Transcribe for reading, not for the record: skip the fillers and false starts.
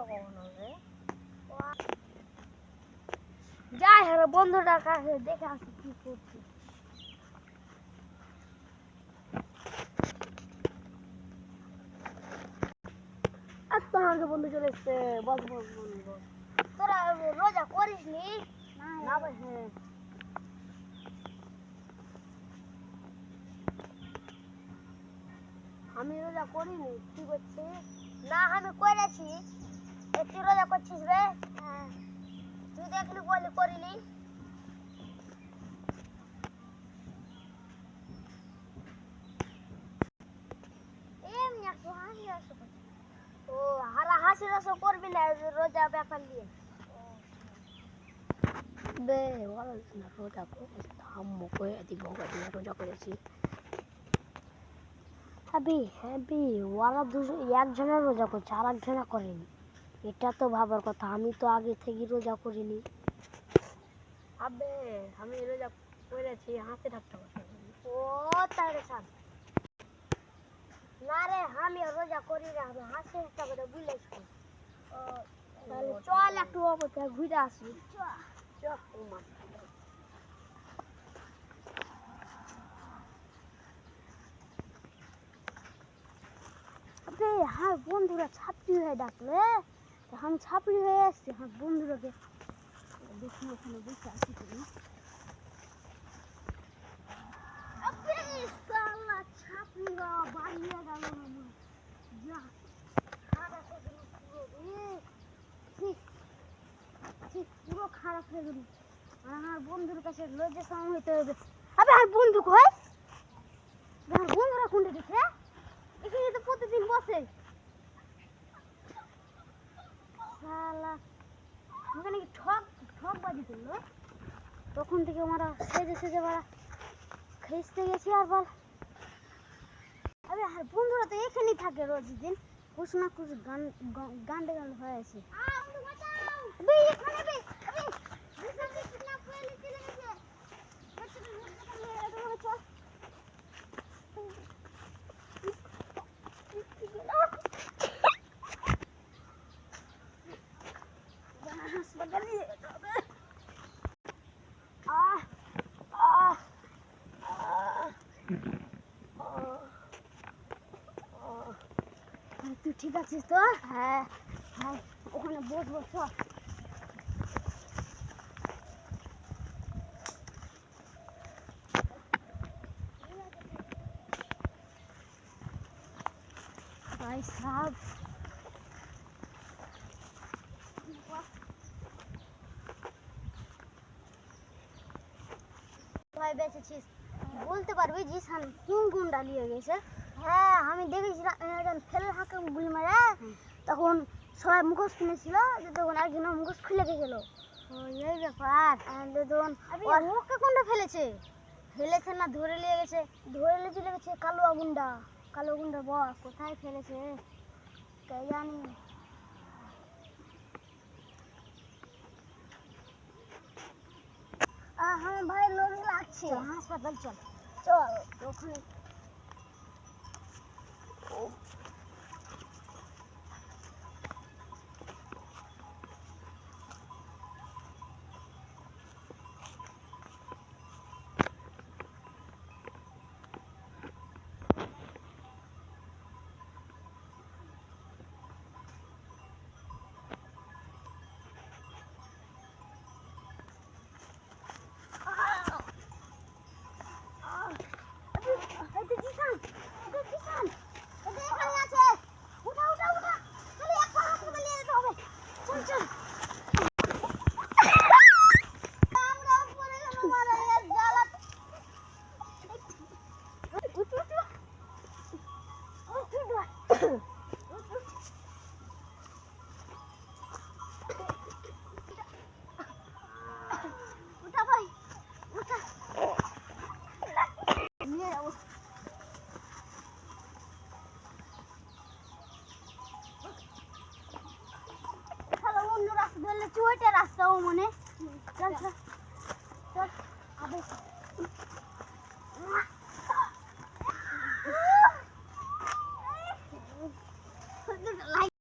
কখনো রে যাই হ্যাঁ বন্ধুটার কাছে দেখে আসি কি করছি। আর তো আমাকে বন্ধু চলে এসছে। বস বস বন্ধু তোরা রোজা করিস নি? না ভাই হ্যাঁ আমি রোজা করিনি। কি করছিস? না আমি করেছি। তুই রোজা করছিস রে? হ্যাঁ তুই দেখলি বলি করিনি। এমনি একটু হাসি হাসি ও হারা হাসি রসও করবি না রোজা ব্যাপার নিয়ে বে ওরা না রোজা করেছি থাম্মো করে দিব রোজা করেছি হ্যাবি হ্যাবি ওরা একজনের রোজা করছে আর একজনা করেনি। এটা তো ভাবার কথা। আমি তো আগে থেকে রোজা করিনি। আবে আমি রোজা করেছি হাসি ঠাট্টা করছি। ও তাহলে ছাড় না রে আমি রোজা করি না আমি হাসি ঠাট্টা করে বুঝলেছ। তাহলে চল একটু অবস্থা ঘুরে আসি। হ্যাঁ বন্ধুরা ছাত্রী হয়ে ডাকলে আমি ছাত্রী হয়ে আসছি। হ্যাঁ বন্ধুরাকে দেখি ওখানে বসে আসি তুমি ছাত্রীরা বাড়িয়ে গেল পুরো খারাপ হয়ে গেল। আমার বন্ধুর কাছে লজ্জা সাম হইতে হবে। আবে আর বন্ধু কই? বন্ধুরা কোনটা দেখে এখানে তো প্রতিদিন বসে শালা ওখানে কি ঠকবাজি করলো। তখন থেকে আমরা সেজে সেজে বাড়া খেসতে গেছি আর বল। আরে আর বন্ধুরা তো এখানেই থাকে রোজ দিন কুছ না কুছ গান্ডে গান্ড হয়ে আছে। তুই ঠিক আছিস তো? হ্যাঁ হ্যাঁ ওখানে বসবো চল। भाई साहब ভাই বেঁচেছিস বলতে পারবি জিসান কোন গুন্ডা নিয়ে গেছে? হ্যাঁ আমি দেখেছিলাম একজন ফেলে হাঁকে গুলি মারে তখন সবাই মুখোশ কিনেছিল তখন একজন মুখোশ খুলে গেছিল। এই ব্যাপার তখন ওকে কোনটা ফেলেছে না ধরে নিয়ে গেছে? ধরে নিয়ে চলে গেছে কালো গুন্ডা বস কোথায় ফেলেছে কে জানি। হ্যাঁ ভাই লোক লাগছে হাসপাতাল চল চল ওখানে